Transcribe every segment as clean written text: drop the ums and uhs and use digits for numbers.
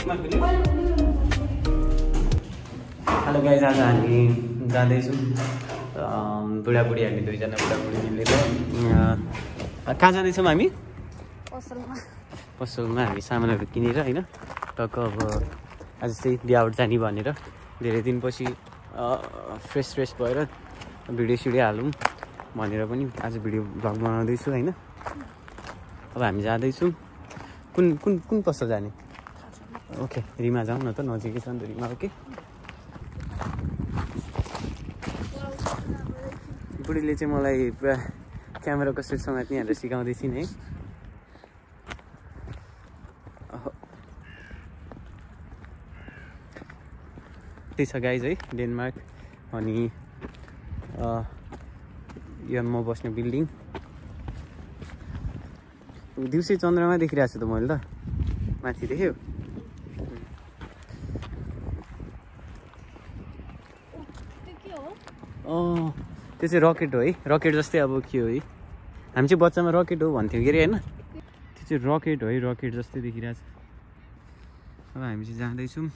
Hello guys, आज हामी जाँदैछौँ बुढाबुढी, हामी दुईजना बुढाबुढी मिलेर कहाँ जाँदैछौँ हामी? पसलमा हामी सामानहरू किनेर होइन टक्क अब आज चाहिँ बिहाबाट जाने भनेर धेरै दिनपछि फ्रेस भएर भिडियो सिडियो हालौँ भनेर पनि आज भिडियो भ्लग बनाउँदैछु होइन। अब हामी जाँदैछौँ कुन पसल जाने? ओके, रिमा जाउँ न त, नजिकै छ नि त रिमा। ओके, बुढीले चाहिँ मलाई पुरा क्यामेरा कसरी समात्ने भनेर सिकाउँदैछिन् है। त्यही छ गाइज है, डेनमार्क। अनि यो म बस्ने बिल्डिङ दिउँसै चन्द्रमा देखिरहेको छु त मैले त, माथि देख्यो। त्यो चाहिँ रकेट हो है, रकेट जस्तै अब के हो है, हामी चाहिँ बच्चामा रकेट हो भन्थ्यौँ के अरे होइन। त्यो चाहिँ रकेट हो है, रकेट जस्तै देखिरहेछ। अब हामी चाहिँ जाँदैछौँ।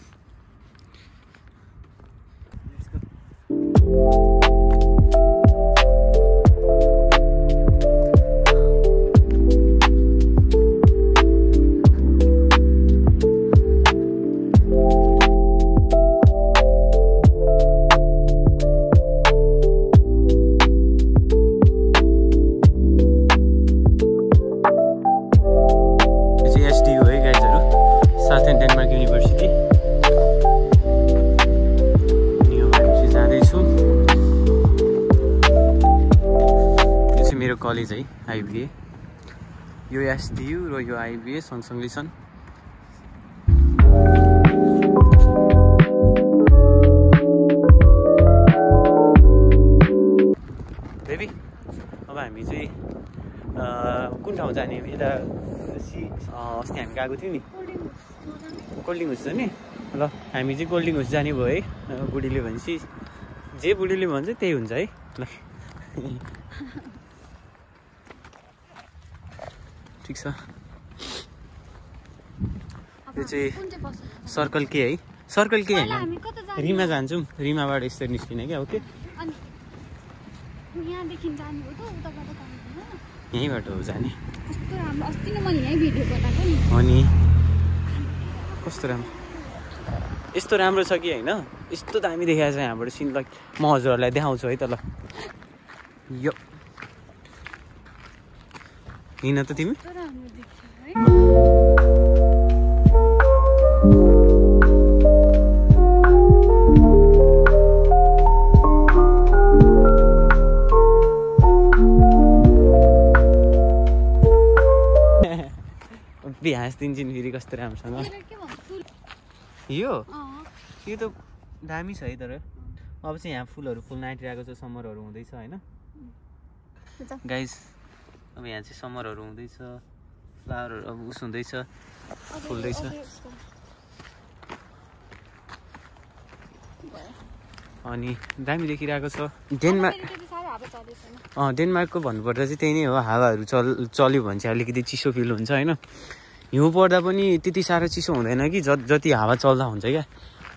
डेनमार्क युनिभर्सिटी अनि अब हामी चाहिँ जाँदैछौँ। यो चाहिँ मेरो कलेज है, आइबिए। यो एसडियु र यो आइबिए सँगसँगै छन्। बेबी, अब हामी चाहिँ कुन ठाउँ जाने? यता अस्ति हामी गएको थियौँ नि, कोल्डिङ हाउस छ नि। ल हामी चाहिँ कोल्डिङ हाउस जाने भयो है। बुढीले भनेपछि जे बुढीले भन्छ त्यही हुन्छ है। ल ठिक छ। यो चाहिँ सर्कल के है, सर्कल के होइन, रिमा जान्छौँ। रिमाबाट यस्तो निस्किने क्या। ओके, यहीँबाट हो जाने। अनि कस्तो राम्रो, यस्तो राम्रो छ कि होइन, यस्तो दामी देखाएको छ यहाँबाट सिन। ल म हजुरहरूलाई देखाउँछु है त। ल यो हिँड त तिमी। हाँसिदिन्छन् फेरि कस्तो राम्रोसँग। यो त दामी छ है। तर अब चाहिँ यहाँ फुलहरू फुल्न आँटिरहेको छ, समरहरू हुँदैछ होइन गाइज। अब यहाँ चाहिँ समरहरू हुँदैछ, फ्लावरहरू अब उस हुँदैछ, फुल्दैछ। अनि दामी देखिरहेको छ। डेनमार्कको भन्नुपर्दा चाहिँ त्यही नै हो, हावाहरू चल्यो भने चाहिँ अलिकति चिसो फिल हुन्छ होइन। हिउँ पर्दा पनि त्यति साह्रो चिसो हुँदैन कि जति हावा चल्दा हुन्छ क्या।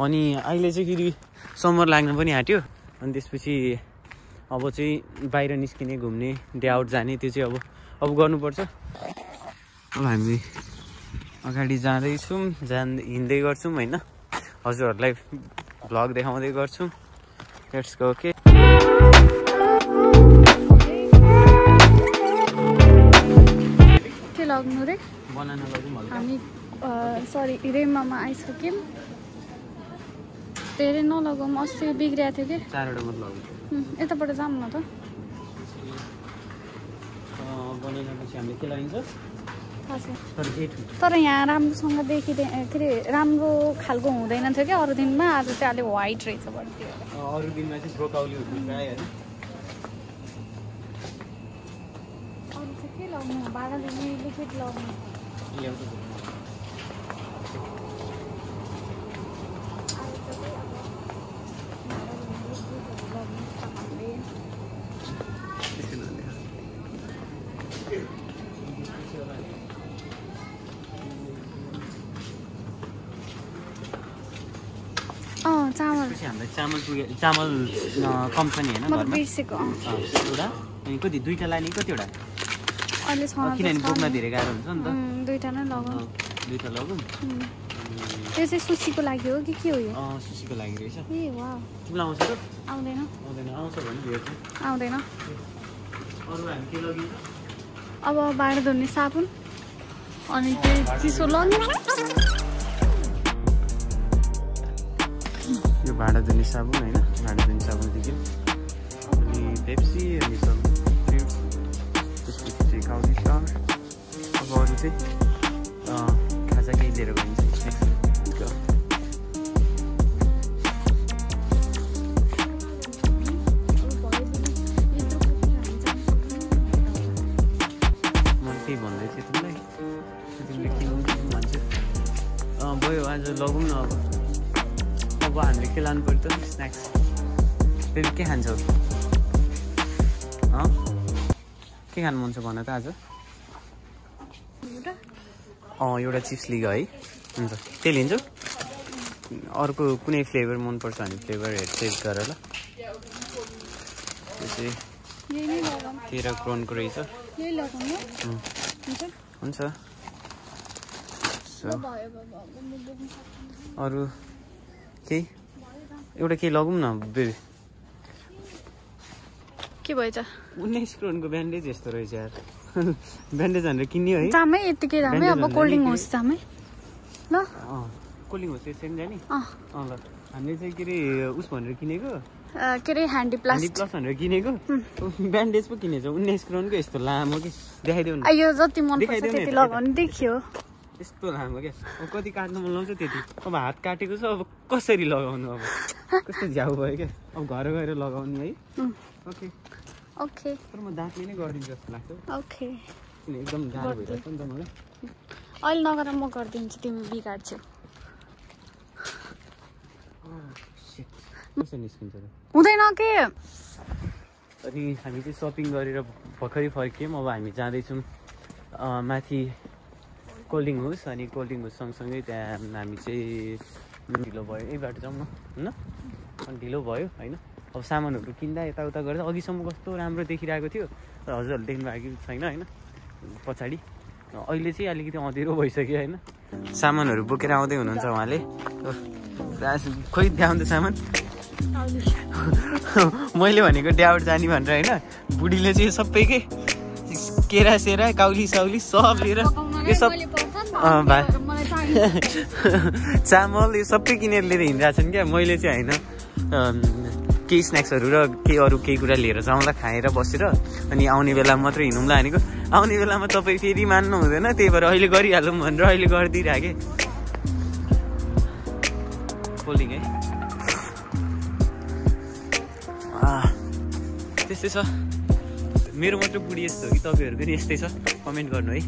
अनि अहिले चाहिँ फेरि समर लाग्न पनि आँट्यो। अनि त्यसपछि अब चाहिँ बाहिर निस्किने, घुम्ने, डे आउट जाने, त्यो चाहिँ अब गर्नुपर्छ। अब हामी अगाडि जाँदैछौँ, हिँड्दै गर्छौँ होइन। हजुरहरूलाई भ्लग देखाउँदै गर्छौँ। Let's go. ओके, के लाग्नु रे? हामी सरी रेमामा आइसक्यौँ। धेरै नलगाउँ, अस्ति बिग्रिएको थियो कि। 4वटा मात्र लगाउँछु। यताबाट जाऊँ न त। बनाएपछि हामीले के लगाइन्छ? तर यहाँ राम्रोसँग देखिँदैन, के अरे राम्रो खालको हुँदैन थियो क्या अरू दिनमा। आज चाहिँ अलि वाइट रहेछ भन्थ्यो। अरू दिनमा चाहिँ ब्रोकाउली हुन्छ प्रायः होइन। अरू चाहिँ के लगाउनु? भाडा दिने लिक्विड लगाउनु। चामल त्यसपछि हामीलाई चामल पुग्यो चामल कम छ नि होइन म घरमा बिर्सेको एउटा अनि कति दुईवटा लाने कतिवटा अहिले छ किनभने बोक्न धेरै गाह्रो हुन्छ नि त दुईटा नै लगाउँ दुईवटा लगौँ त्यो चाहिँ सुसीको लागि हो कि के हो यो सुसीको लागि रहेछ ए वाह तिमीलाई आउँछ त आउँदैन आउँदैन आउँछ भने हेर्छु आउँदैन अरू हामी के लगिन्छ अब भाँडा धुने साबुन अनि त्यो चिसो लग्ने यो भाँडा धुने साबुन होइन भाँडा धुने साबुनदेखि अनि पेप्सी अनि सब त्यसपछि चाहिँ काउली फ्लावर अब अरू चाहिँ खाजा केही लिएर गइन्छ केही भन्दै थियो तिमीलाई तिमीले के भन्छ भयो आज लगौँ न अब हामीले के लानु पर्यो त स्न्याक्स फेरि के खान्छौ के खानु मन छ भन त आज एउटा चिप्स लिग है हुन्छ त्यही लिन्छु अर्को कुनै फ्लेभर मनपर्छ भने फ्लेभर सेभ गर ल त्यो चाहिँ 13 क्रोनको रहेछ हुन्छ अरू केही एउटा केही लगौँ न बेबी के भएछ 19 क्रोनको ब्यान्डेज यस्तो रहेछ यार ब्यान्डेज भनेर किन्ने है दामै यतिकै दामै अब कोल्ड ड्रिङ्क होस् दामै ल कोल्ड ड्रिङ्क होस् त्यसरी जाने ल हामीले चाहिँ के अरे उस भनेर किनेको के अरे ह्यान्डी प्लस भनेर किनेको ब्यान्डेज पो किनेछ 19 क्रोनको यस्तो लामो कि देखाइदेऊ न यो जति मन पर्छ त्यति लगाउनु देखियो यस्तो लामो क्या अब कति काट्नु मन लाउँछ त्यति अब हात काटेको छ अब कसरी लगाउनु अब कस्तो झ्याउ भयो क्या अब घर गएर लगाउने है ओके ओके तर म दाँतले नै गरिदिन्छु जस्तो लाग्छ ओके एकदम गाह्रो भइरहेको नि त मलाई अहिले नगर म गरिदिन्छु तिमी बिगाड्छौ निस्किन्छ हुँदैन के अनि हामी चाहिँ सपिङ गरेर भर्खरै फर्क्यौँ अब हामी जाँदैछौँ माथि कोल्ड ड्रिङ्क होस् अनि कोल्ड ड्रिङ्क होस् सँगसँगै त्यहाँ हामी चाहिँ ढिलो भयो यही बाटो जाउँ न होइन अनि ढिलो भयो होइन अब सामानहरू किन्दा यताउता गर्दा अघिसम्म कस्तो राम्रो देखिरहेको थियो तर हजुरहरूले देख्नु भएको छैन होइन पछाडि अहिले चाहिँ अलिकति अँधेरो भइसक्यो होइन सामानहरू बोकेर आउँदै हुनुहुन्छ उहाँले खोइ देखाउँदै सामान मैले भनेको ड्याउट जाने भनेर होइन बुढीले चाहिँ सबै के केरा सेरा काउली साउली सब लिएर यो सब चामल यो सबै किनेर लिएर हिँडिरहेको छन् क्या मैले चाहिँ होइन केही स्न्याक्सहरू र केही अरू केही कुरा लिएर जाउँला खाएर बसेर अनि आउने बेला मात्रै हिँडौँला भनेको आउने बेलामा तपाईँ फेरि मान्नु हुँदैन त्यही भएर अहिले गरिहालौँ भनेर अहिले गरिदिइराखेँ कोल्ड ड्रिङ्क है त्यस्तै छ मेरो मात्र बुढी यस्तो हो कि तपाईँहरूको पनि यस्तै छ कमेन्ट गर्नु है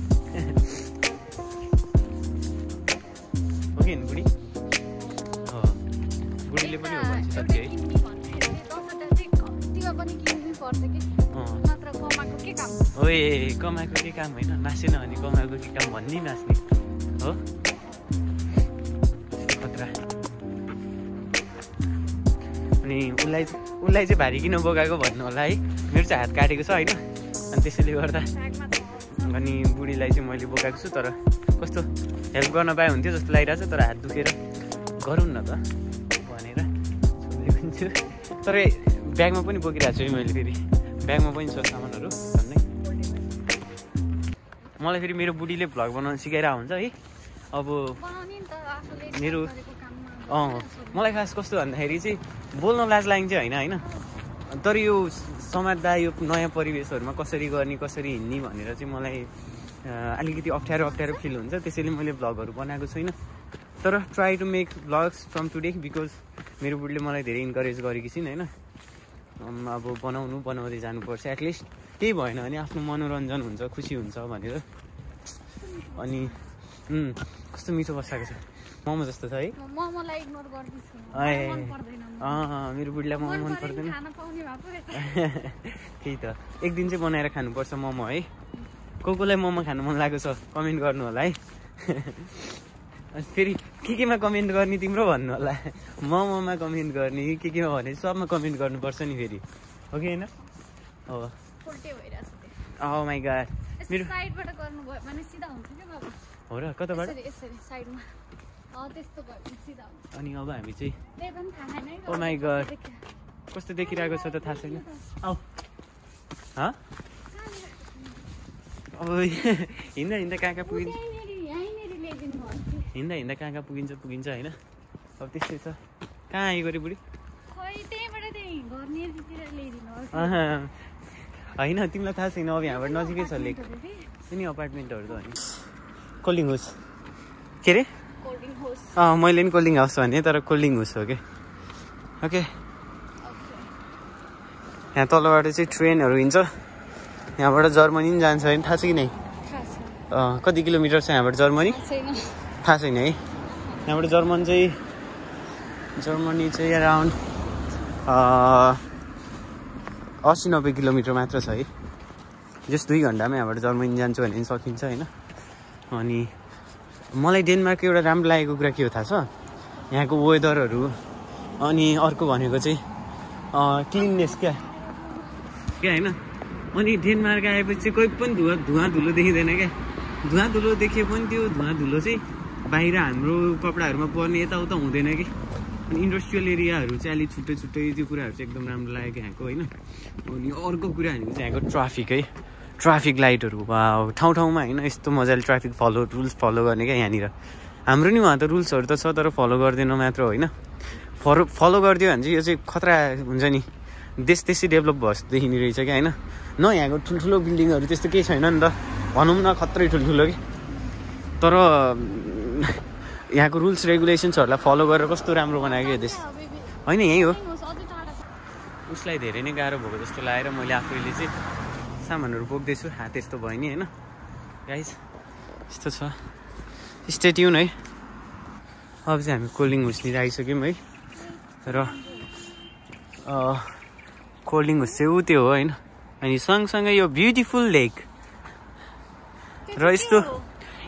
हो कि बुढी बुढीले पनि हो भन्छ सत्य है ओए कमाएको के काम होइन नाचेन भने कमाएको के काम भन्ने नाच्ने हो खतरा अनि उसलाई चाहिँ भारी किन बोकाएको भन्नु होला है मेरो चाहिँ हात काटेको छ होइन अनि त्यसैले गर्दा अनि बुढीलाई चाहिँ मैले बोकाएको छु तर कस्तो हेल्प गर्न पाए हुन्थ्यो जस्तो लागिरहेको छ तर हात दुखेर गरौँ न त भनेर सोधेको छु तर ब्यागमा पनि बोकिरहेको छु है मैले फेरि ब्यागमा पनि छ सामानहरू झन्डै मलाई फेरि मेरो बुढीले भ्लग बनाउनु सिकाइरहेको हुन्छ है अब मेरो मलाई खास कस्तो भन्दाखेरि चाहिँ बोल्न लाज लाग्छ होइन होइन तर यो समात्दा यो नयाँ परिवेशहरूमा कसरी गर्ने कसरी हिँड्ने भनेर चाहिँ मलाई अलिकति अप्ठ्यारो फिल हुन्छ त्यसैले मैले भ्लगहरू बनाएको छैन तर try to make vlogs from today because मेरो बुढीले मलाई धेरै इन्करेज गरेकी छिन् होइन अब बनाउँदै जानुपर्छ एटलिस्ट केही भएन भने आफ्नो मनोरञ्जन हुन्छ खुसी हुन्छ भनेर अनि कस्तो मिठो बसाएको छ मोमो जस्तो छ है मेरो बुढीलाई मोमो मन पर्दैन त्यही त एक दिन चाहिँ बनाएर खानुपर्छ मोमो है कोलाई मोमो खानु मन लागेको छ कमेन्ट गर्नु होला है फेरि केमा कमेन्ट गर्ने तिम्रो भन्नु होला मोमोमा कमेन्ट गर्ने केमा भने सबमा कमेन्ट गर्नुपर्छ नि फेरि हो कि होइन हो Oh my god मेरो साइडबाट गर्नु भयो भने सिधा हुन्छ के बाबु हो र कताबाट यसरी साइडमा त्यस्तो भयो भने सिधा हुन्छ अनि अब हामी चाहिँ त्यही पनि थाहा छैन है Oh my god कस्तो देखिरहेको छ त थाहा छैन आऊ ह अब हिँड्दा कहाँ पुगिन्छ हिँड्दा कहाँ पुगिन्छ होइन अब त्यस्तै छ कहाँ आयो गरे बुढी होइन तिमीलाई थाहा छैन अब यहाँबाट नजिकै छ लेक नि अपार्टमेन्टहरू त होइन कोल्डिङ हाउस के अरे मैले पनि कोल्डिङ हाउस भने तर कोल्डिङ हाउस हो कि ओके यहाँ तलबाट चाहिँ ट्रेनहरू हिँड्छ यहाँबाट जर्मनी पनि जान्छ होइन थाहा छ कि नै कति किलोमिटर छ यहाँबाट जर्मनी थाहा छैन है यहाँबाट जर्मनी चाहिँ अराउन्ड 80-90 किलोमिटर मात्र छ है जस्ट 2 घन्टामा यहाँबाट जर्मनी जान्छु भने पनि सकिन्छ होइन अनि मलाई डेनमार्कको एउटा राम्रो लागेको कुरा के हो थाहा छ यहाँको वेदरहरू अनि अर्को भनेको चाहिँ क्लिननेस क्या होइन अनि डेनमार्क आएपछि चाहिँ कोही पनि धुवा धुलो देखिँदैन क्या धुवा धुलो देखिए पनि त्यो धुवा धुलो चाहिँ बाहिर हाम्रो कपडाहरूमा पर्ने यताउता हुँदैन कि अनि इन्डस्ट्रियल एरियाहरू चाहिँ अलिक छुट्टै त्यो कुराहरू चाहिँ एकदम राम्रो लाग्यो यहाँको होइन अनि अर्को कुरा भनेको चाहिँ यहाँको ट्राफिक लाइटहरू ठाउँ ठाउँमा होइन यस्तो मजाले ट्राफिक रुल्स फलो गर्ने क्या यहाँनिर हाम्रो नि उहाँ त रुल्सहरू त छ तर फलो गर्दैन मात्र होइन फलो गरिदियो भने चाहिँ यो चाहिँ खतरा हुन्छ नि देश त्यसै डेभलप भयो जस्तो देखिने रहेछ क्या होइन न यहाँको ठुल्ठुलो बिल्डिङहरू त्यस्तो केही छैन नि त भनौँ न खत्रै ठुल्ठुलो कि तर यहाँको रुल्स रेगुलेसन्सहरूलाई फलो गरेर कस्तो राम्रो बनाएको यो देश होइन यही हो उसलाई धेरै नै गाह्रो भएको जस्तो लागेर मैले आफैले चाहिँ सामानहरू बोक्दैछु हात यस्तो भयो नि होइन गाइस यस्तो छ स्टे ट्युन है अब चाहिँ हामी कोल्डिङ हाउसनिर आइसक्यौँ है र कोल्डिङ हाउस चाहिँ त्यो हो होइन अनि सँगसँगै यो ब्युटिफुल लेक र यस्तो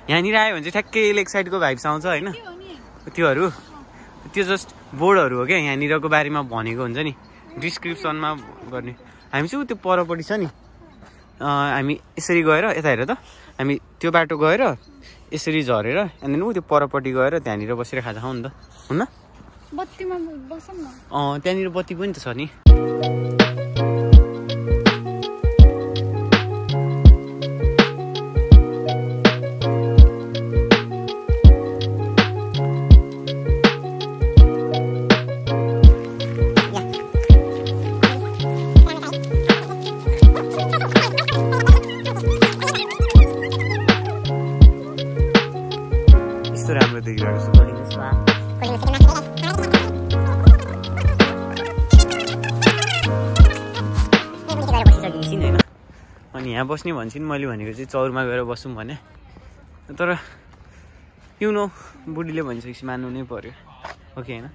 यहाँनिर आयो भने चाहिँ ठ्याक्कै लेक साइडको भाइब्स आउँछ होइन त्यो जस्ट बोर्डहरू हो क्या यहाँनिरको बारेमा भनेको हुन्छ नि डिस्क्रिप्सनमा गर्ने हामी चाहिँ त्यो परपट्टि छ नि हामी यसरी गएर यता हेर त हामी त्यो बाटो गएर यसरी झरेर अनि त्यो परपट्टि गएर त्यहाँनिर बसेर खाजा खाउँ नि त हुन्न त्यहाँनिर बत्ती पनि त छ नि अनि यहाँ बस्ने भन्छु नि मैले भनेको चाहिँ चौरमा गएर बसौँ भने तर बुढीले भनिसकेपछि मान्नु नै पर्यो ओके होइन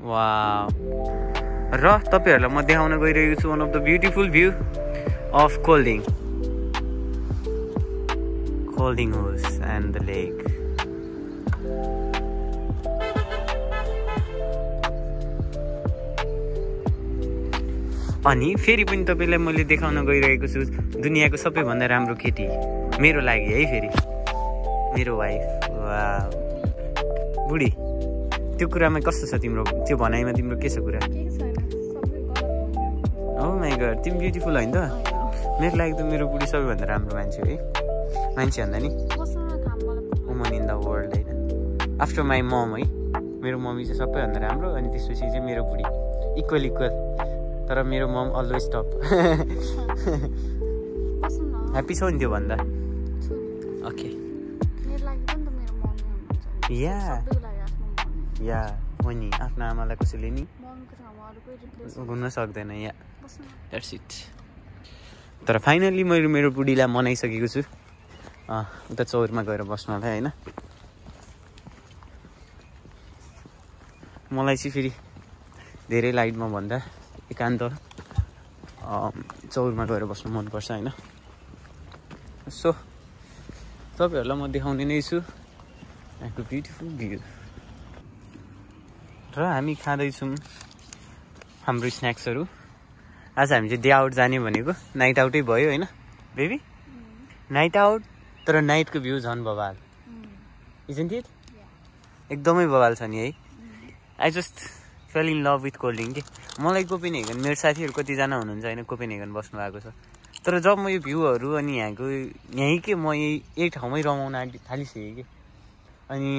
वाउ र तपाईँहरूलाई म देखाउन गइरहेको छु one of the beautiful view of Colding house and the lake अनि फेरि पनि तपाईँलाई मैले देखाउन गइरहेको छु दुनियाँको सबैभन्दा राम्रो केटी मेरो लागि है फेरि मेरो वाइफ वाउ बुढी त्यो कुरामा कस्तो छ तिम्रो त्यो भनाइमा तिम्रो के छ कुरा ओ माइ गॉड तिमी ब्युटिफुल होइन त मेरो लागि त मेरो बुढी सबैभन्दा राम्रो मान्छे है मान्छे भन्दा नि वुमन इन द वर्ल्ड होइन आफ्टर माई मम है मेरो मम्मी चाहिँ सबैभन्दा राम्रो अनि त्यसपछि चाहिँ मेरो बुढी इक्वल तर मेरो मम अलवेज टप ह्याप्पी छौ नि त्यो भन्दा ओके या हो नि आफ्नो आमालाई कसैले नि घुम्न सक्दैन या द्याट्स इट तर फाइनल्ली मैले मेरो बुढीलाई मनाइसकेको छु उता चौरमा गएर बस्नलाई होइन मलाई चाहिँ फेरि धेरै लाइटमा भन्दा एकान्त चौरमा गएर बस्नु मनपर्छ होइन सो तपाईँहरूलाई म देखाउने नै छु यहाँको ब्युटिफुल भ्यू। र हामी खाँदैछौँ हाम्रो स्न्याक्सहरू। आज हामी चाहिँ डे आउट जाने भनेको, नाइट आउटै भयो होइन बेबी? नाइट आउट, तर नाइटको भ्यू झन् बवाल, इजन्ट इट? एकदमै बवाल छ नि है। I just fail in love with cold drink के। मलाई कोपेनहेगन, मेरो साथीहरू कतिजना हुनुहुन्छ होइन कोपेनहेगन बस्नु भएको छ, तर जब म यो भ्यूहरू अनि यहाँको यहीँ के म यही ठाउँमै रमाउन थालिसकेँ कि। अनि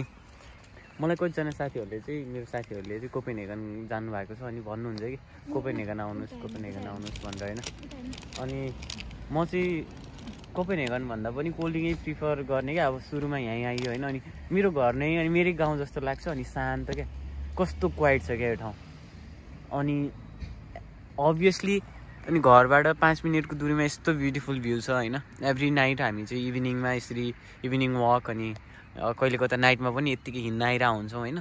मलाई कतिजना साथीहरूले चाहिँ, मेरो साथीहरूले चाहिँ कोपेनहेगन जानुभएको छ अनि भन्नुहुन्छ कि कोपेनहेगन आउनुहोस् भनेर होइन। अनि म चाहिँ कोपेनहेगन भन्दा पनि कोल्ड ड्रिङ्कै प्रिफर गर्ने क्या। अब सुरुमा यहीँ आइयो होइन, अनि मेरो घर नै अनि मेरै गाउँ जस्तो लाग्छ, अनि शान्त क्या, कस्तो क्वाइट छ क्या यो ठाउँ। अनि अभियसली अनि घरबाट 5 मिनटको दुरीमा यस्तो ब्युटिफुल भ्यू छ होइन। एभ्री नाइट हामी चाहिँ इभिनिङमा यसरी इभिनिङ वक अनि कहिले कता नाइटमा पनि यत्तिकै हिँड्न आइरहेको हुन्छौँ होइन।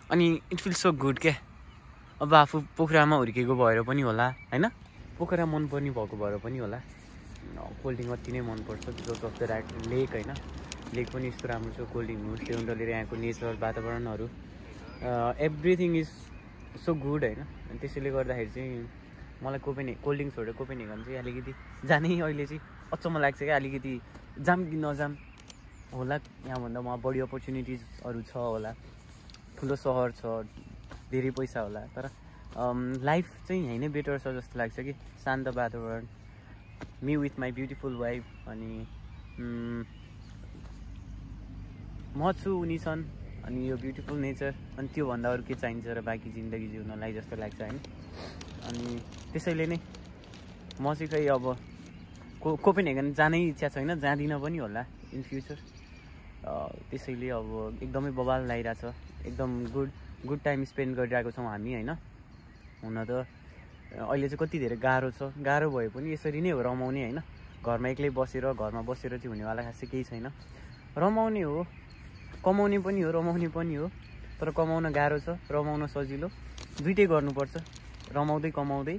अनि इट फिल्स सो गुड क्या। अब आफू पोखरामा हुर्केको भएर पनि होला होइन, पोखरा मनपर्ने भएको भएर पनि होला, कोल्ड ड्रिङ्क अति नै मनपर्छ बिकज अफ द लेक होइन। लेक पनि यस्तो राम्रो छ, कोल्ड ड्रिङ्क होस्, त्यो डलेर यहाँको नेचर वातावरणहरू एभ्रिथिङ इज सो गुड होइन। अनि त्यसैले गर्दाखेरि चाहिँ मलाई कोल्ड ड्रिङ्क छोडेर कोपेनहेगन चाहिँ अलिकति जानै अहिले चाहिँ अचम्म लाग्छ क्या। अलिकति जाम कि नजाम होला, यहाँभन्दा वहाँ बढी अपर्च्युनिटिजहरू छ होला, ठुलो सहर छ, धेरै पैसा होला, तर लाइफ चाहिँ यहीँ नै बेटर छ जस्तो लाग्छ कि। शान्त वातावरण, me with my beautiful wife, अनि म छु, उनी छन्, अनि यो ब्युटिफुल नेचर, अनि त्योभन्दा अरू के चाहिन्छ र बाँकी जिन्दगी जिउनलाई जस्तो लाग्छ होइन। अनि त्यसैले नै म चाहिँ खै अब कोपेनहेगन जानै इच्छा छैन, जाँदिनँ पनि होला इन फ्युचर। त्यसैले अब एकदमै बवाल लागिरहेछ, एकदम गुड टाइम स्पेन्ड गरिरहेको छौँ हामी होइन। हुन त अहिले चाहिँ कति धेरै गाह्रो छ, गाह्रो भए पनि यसरी नै हो रमाउने होइन। घरमा एक्लै बसेर चाहिँ हुनेवाला खासै केही छैन। रमाउने हो, कमाउने पनि हो, रमाउने पनि हो, तर कमाउन गाह्रो छ, रमाउन सजिलो, दुइटै गर्नुपर्छ, रमाउँदै कमाउँदै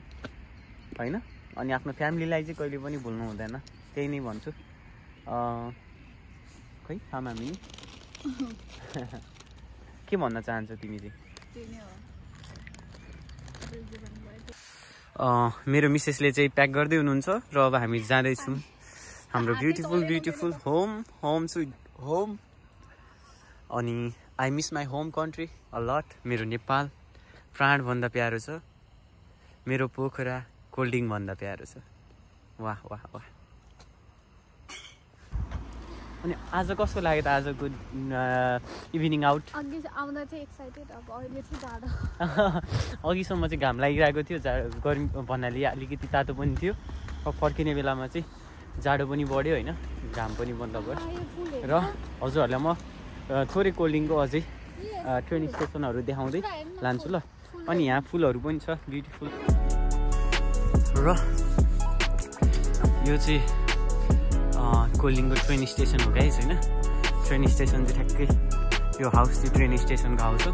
होइन। अनि आफ्नो फ्यामिलीलाई चाहिँ कहिले पनि भुल्नु हुँदैन, त्यही नै भन्छु। खै आमा हामी के भन्न चाहन्छौ तिमी चाहिँ? मेरो मिसेसले चाहिँ प्याक गर्दै हुनुहुन्छ र अब हामी जाँदैछौँ हाम्रो ब्युटिफुल होम। अनि I miss my home country a lot. मेरो नेपाल प्राणभन्दा प्यारो छ, मेरो पोखरा कोल्ड ड्रिङ्क भन्दा प्यारो छ। वाह वाह वाह। अनि आज कस्तो लाग्यो त आजको इभिनिङ आउट? अघि आउँदा चाहिँ एक्साइटेड, अब अहिले चाहिँ जाडो। अघिसम्म चाहिँ घाम लागिरहेको थियो, गर्मी भन्नाले अलिकति तातो पनि थियो, अब फर्किने बेलामा चाहिँ जाडो पनि बढ्यो होइन, घाम पनि बन्द भयो। र हजुरहरूलाई म थोरै कोल्ड ड्रिङ्कको अझै ट्रेन स्टेसनहरू देखाउँदै लान्छु ल। अनि यहाँ फुलहरू पनि छ ब्युटिफुल। र यो चाहिँ कोल्ड ड्रिङ्कको ट्रेन स्टेसन हो गाइस होइन। ट्रेन स्टेसन चाहिँ ठ्याक्कै यो हाउस चाहिँ ट्रेन स्टेसनको हाउस हो।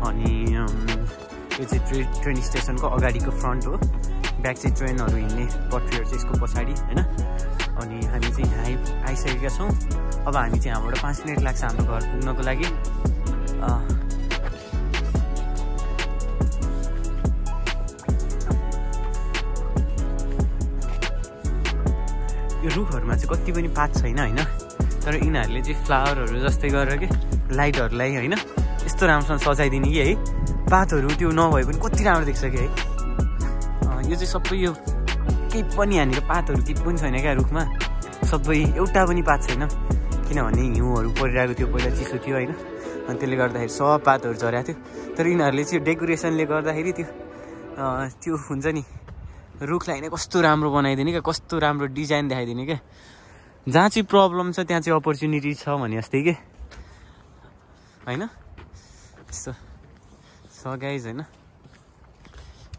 अनि यो चाहिँ ट्रेन स्टेसनको अगाडिको फ्रन्ट हो, ब्याक चाहिँ ट्रेनहरू हिँड्ने पटरीहरू चाहिँ यसको पछाडि होइन। अनि हामी चाहिँ यहाँ आइसकेका छौँ। अब हामी चाहिँ यहाँबाट 5 मिनट लाग्छ हाम्रो घर पुग्नको लागि। यो रुखहरूमा चाहिँ कति पनि पात छैन होइन, तर यिनीहरूले चाहिँ फ्लावरहरू जस्तै गरेर कि लाइटहरूलाई होइन यस्तो राम्रोसँग सजाइदिने कि है। पातहरू त्यो नभए पनि कति राम्रो देख्छ कि है। यो चाहिँ सबै यो केही पनि यहाँनिर पातहरू केही पनि छैन क्या रुखमा, सबै एउटा पनि पात छैन, किनभने हिउँहरू परिरहेको थियो, पहिला चिसो थियो होइन। अनि त्यसले गर्दाखेरि सब पातहरू झरेको थियो। तर यिनीहरूले चाहिँ डेकोरेसनले गर्दाखेरि त्यो हुन्छ नि रुखलाई नै कस्तो राम्रो बनाइदिने क्या, कस्तो राम्रो डिजाइन देखाइदिने क्या। जहाँ चाहिँ प्रब्लम छ त्यहाँ चाहिँ अपर्च्युनिटी छ भने जस्तै के होइन। यस्तो छ गाइज होइन।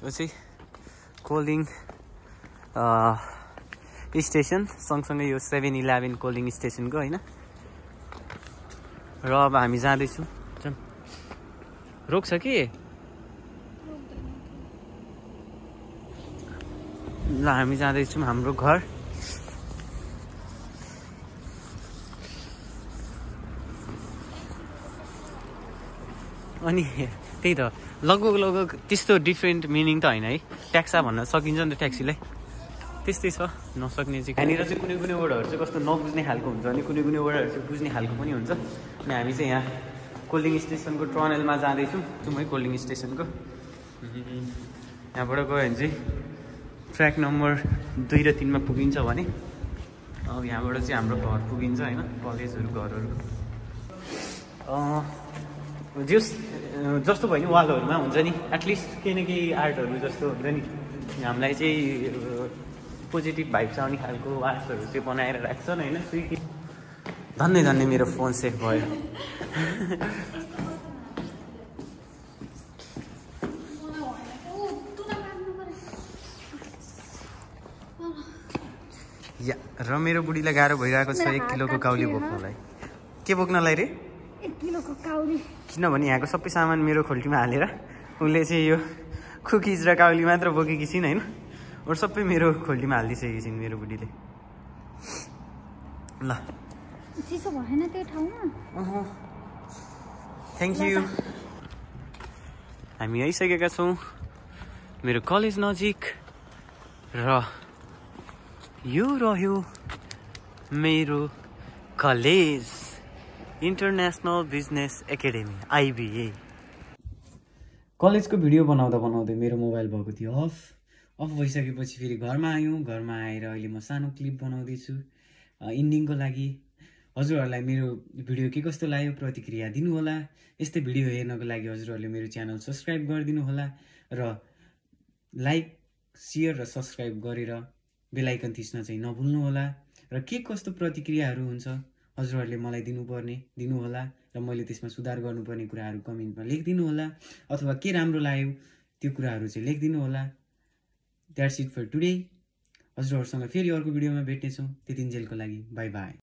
यो चाहिँ कोल्ड ड्रिङ्क स्टेसन सँगसँगै यो 7-Eleven कोल्ड ड्रिङ्क स्टेसनको होइन। र अब हामी जाँदैछौँ, रोक्छ कि ल हामी जाँदैछौँ हाम्रो घर। अनि त्यही त लगभग त्यस्तो डिफ्रेन्ट मिनिङ त होइन है ट्याक्सा भन्न सकिन्छ नि त ट्याक्सीलाई त्यस्तै छ नसक्ने चाहिँ यहाँनिर चाहिँ कुनै कुनै वर्डहरू चाहिँ कस्तो नबुझ्ने खालको हुन्छ अनि कुनै कुनै वर्डहरू चाहिँ बुझ्ने खालको पनि हुन्छ अनि हामी चाहिँ यहाँ कोल्डिङ स्टेसनको टनलमा जाँदैछौँ है कोल्डिङ स्टेसनको यहाँबाट गयो भने चाहिँ ट्र्याक नम्बर 2 र 3 मा पुगिन्छ भने अब यहाँबाट चाहिँ हाम्रो घर पुगिन्छ होइन कलेजहरू घरहरू जस्तो भयो नि वालहरूमा हुन्छ नि एटलिस्ट केही न केही आर्टहरू जस्तो हुन्छ नि हामीलाई चाहिँ पोजिटिभ भाइब्स आउने खालको आर्ट्सहरू चाहिँ बनाएर राख्छन् होइन धन्य धन्य मेरो फोन सेफ भयो र मेरो बुढीलाई गाह्रो भइरहेको छ 1 किलोको काउली बोक्नलाई के बोक्नलाई रे 1 किलोको काउली किनभने यहाँको सबै सामान मेरो खोल्टीमा हालेर उसले चाहिँ यो कुकिज र काउली मात्र बोकेकी छिन् होइन अरू सबै मेरो खोल्टीमा हालिदिइसकेकी छिन् मेरो बुढीले ल चिसो भएन त्यो ठाउँमा थ्याङ्क यू हामी आइसकेका छौँ मेरो कलेज नजिक र यो रह्यो मेरो college international business academy IBA कलेजको भिडियो बनाउँदै मेरो मोबाइल भएको थियो अफ भइसकेपछि फेरि घरमा आयौँ घरमा आएर अहिले म सानो क्लिप बनाउँदैछु इन्डिङको लागि हजुरहरूलाई मेरो भिडियो के कस्तो लाग्यो प्रतिक्रिया दिनुहोला यस्तै भिडियो हेर्नको लागि हजुरहरूले मेरो च्यानल सब्स्क्राइब गरिदिनु होला र लाइक शेयर र सब्स्क्राइब गरेर बेल आइकन थिच्न चाहिँ नभुल्नु होला र के कस्तो प्रतिक्रियाहरू हुन्छ हजुरहरूले मलाई दिनु होला र मैले त्यसमा सुधार गर्नुपर्ने कुराहरू कमेन्टमा लेखिदिनु होला अथवा के राम्रो लाग्यो त्यो कुराहरू चाहिँ लेखिदिनु होला द्याट्स इट फर टुडे हजुरहरूसँग फेरि अर्को भिडियोमा भेट्नेछौँ त्यतिन्जेलको लागि बाई बाई